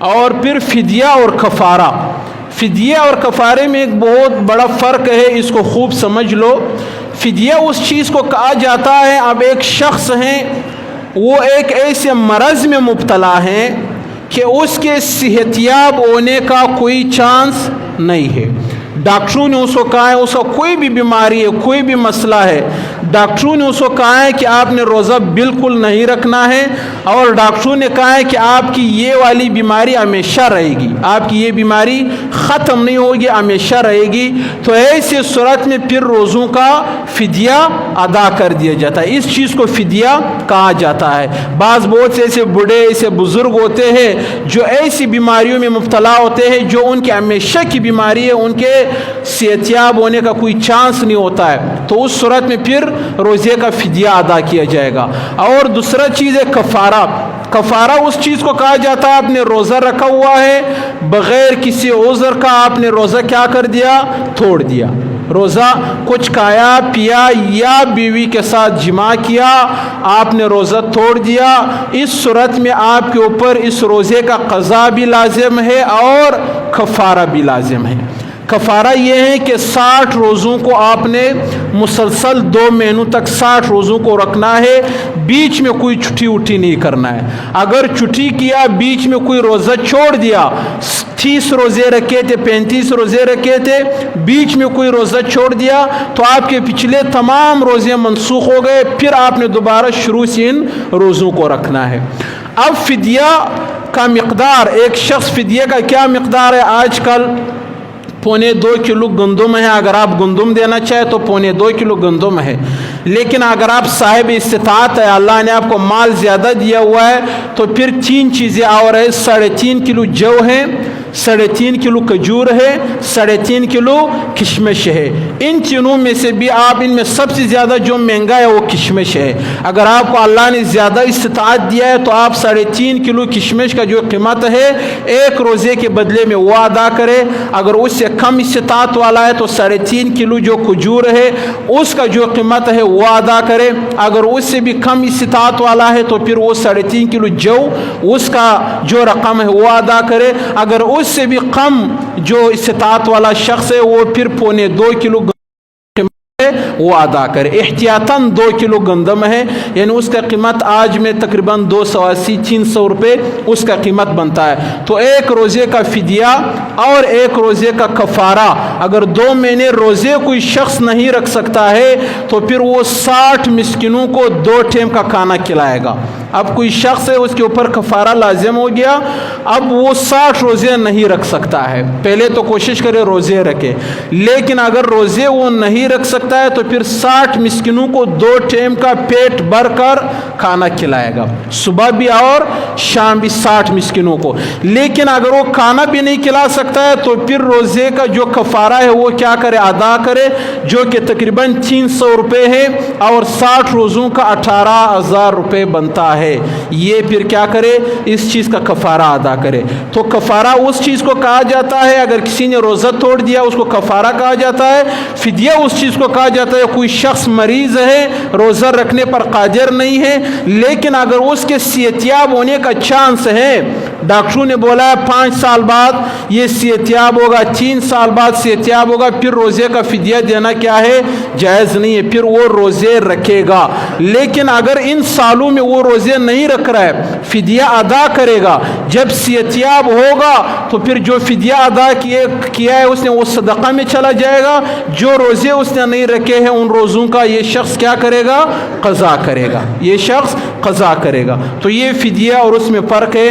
اور پھر فدیہ اور کفارہ. فدیہ اور کفارے میں ایک بہت بڑا فرق ہے، اس کو خوب سمجھ لو. فدیہ اس چیز کو کہا جاتا ہے، اب ایک شخص ہیں وہ ایک ایسے مرض میں مبتلا ہیں کہ اس کے صحت یاب ہونے کا کوئی چانس نہیں ہے. ڈاکٹروں نے اس کو کہا ہے، اس کا کوئی بھی بیماری ہے، کوئی بھی مسئلہ ہے، ڈاکٹروں نے اس کو کہا ہے کہ آپ نے روزہ بالکل نہیں رکھنا ہے، اور ڈاکٹروں نے کہا ہے کہ آپ کی یہ والی بیماری ہمیشہ رہے گی، آپ کی یہ بیماری ختم نہیں ہوگی، ہمیشہ رہے گی. تو ایسے صورت میں پھر روزوں کا فدیہ ادا کر دیا جاتا ہے. اس چیز کو فدیہ کہا جاتا ہے. بعض بہت سے ایسے بوڑھے ایسے بزرگ ہوتے ہیں جو ایسی بیماریوں میں مبتلا ہوتے ہیں جو ان کی ہمیشہ کی بیماری ہے، ان کے صحت یاب ہونے کا کوئی چانس نہیں ہوتا ہے، تو اس صورت میں پھر روزے کا فدیہ ادا کیا جائے گا. اور دوسرا چیز ہے کفارہ. کفارہ اس چیز کو کہا جاتا ہے آپ نے روزہ رکھا ہوا ہے، بغیر کسی عذر کا آپ نے روزہ کیا کر دیا؟ توڑ دیا. روزہ کچھ کھایا پیا یا بیوی کے ساتھ جماع کیا، آپ نے روزہ توڑ دیا. اس صورت میں آپ کے اوپر اس روزے کا قضا بھی لازم ہے اور کفارہ بھی لازم ہے. کفارہ یہ ہے کہ 60 روزوں کو آپ نے مسلسل 2 مہینوں تک 60 روزوں کو رکھنا ہے، بیچ میں کوئی چھٹی اٹھی نہیں کرنا ہے. اگر چھٹی کیا، بیچ میں کوئی روزہ چھوڑ دیا، 30 روزے رکھے تھے، 35 روزے رکھے تھے، بیچ میں کوئی روزہ چھوڑ دیا تو آپ کے پچھلے تمام روزے منسوخ ہو گئے، پھر آپ نے دوبارہ شروع سے ان روزوں کو رکھنا ہے. اب فدیہ کا مقدار، ایک شخص فدیہ کا کیا مقدار ہے؟ آج کل 2.25 کلو گندم ہے. اگر آپ گندم دینا چاہے تو 2.25 کلو گندم ہے. لیکن اگر آپ صاحب استطاعت ہے، اللہ نے آپ کو مال زیادہ دیا ہوا ہے، تو پھر 3 چیزیں اور ہے. 3.5 کلو جو ہے، 3.5 کلو کھجور ہے، 3.5 کلو کشمش ہے. ان تینوں میں سے بھی آپ ان میں سب سے زیادہ جو مہنگا ہے وہ کشمش ہے. اگر آپ کو اللہ نے زیادہ استطاعت دیا ہے تو آپ 3.5 کلو کشمش کا جو قیمت ہے ایک روزے کے بدلے میں وہ ادا کرے. اگر اس سے کم استطاعت والا ہے تو 3.5 کلو جو کھجور ہے اس کا جو قیمت ہے وہ ادا کرے. اگر اس سے بھی کم استطاعت والا ہے تو پھر وہ 3.5 کلو جو اس کا جو رقم ہے وہ ادا کرے. اگر اس سے بھی کم جو استطاعت والا شخص ہے وہ پھر 2.25 کلو وہ ادا کرے. احتیاطاً 2 کلو گندم ہے، یعنی اس کا قیمت آج میں تقریباً 280-300 روپے اس کا قیمت بنتا ہے. تو ایک روزے کا فدیہ اور ایک روزے کا کفارہ، اگر 2 مہینے روزے کوئی شخص نہیں رکھ سکتا ہے تو پھر وہ 60 مسکینوں کو 2 ٹائم کا کھانا کھلائے گا. اب کوئی شخص ہے اس کے اوپر کفارہ لازم ہو گیا، اب وہ 60 روزے نہیں رکھ سکتا ہے. پہلے تو کوشش کرے روزے رکھے، لیکن اگر روزے وہ نہیں رکھ سکتا ہے تو پھر 60 مسکینوں کو 2 ٹائم کا پیٹ بھر کر کھانا کھلائے گا، صبح بھی اور شام بھی 60 مسکینوں کو. لیکن اگر وہ کھانا بھی نہیں کھلا سکتا ہے تو پھر روزے کا جو کفارہ ہے وہ کیا کرے؟ ادا کرے، جو کہ تقریباً 300 روپے ہے اور 60 روزوں کا 18,000 روپے بنتا ہے. یہ پھر کیا کرے؟ اس چیز کا کفارہ ادا کرے. تو کفارہ اس چیز کو کہا جاتا ہے، اگر کسی نے روزہ توڑ دیا اس کو کفارہ کہا جاتا ہے. فدیہ اس چیز کو کہا جاتا ہے کوئی شخص مریض ہے، روزہ رکھنے پر قادر نہیں ہے، لیکن اگر اس کے صحت یاب ہونے کا چانس ہے، ڈاکٹروں نے بولا ہے 5 سال بعد یہ صحت یاب ہوگا، 3 سال بعد صحت یاب ہوگا، پھر روزے کا فدیہ دینا کیا ہے؟ جائز نہیں ہے، پھر وہ روزے رکھے گا. لیکن اگر ان سالوں میں وہ روزے نہیں رکھ رہا ہے، فدیہ ادا کرے گا. جب صحت یاب ہوگا تو پھر جو فدیہ ادا کیا ہے اس نے وہ صدقہ میں چلا جائے گا. جو روزے اس نے نہیں رکھے ہیں ان روزوں کا یہ شخص کیا کرے گا؟ قضا کرے گا. یہ شخص قضا کرے گا. تو یہ فدیہ اور اس میں فرق ہے.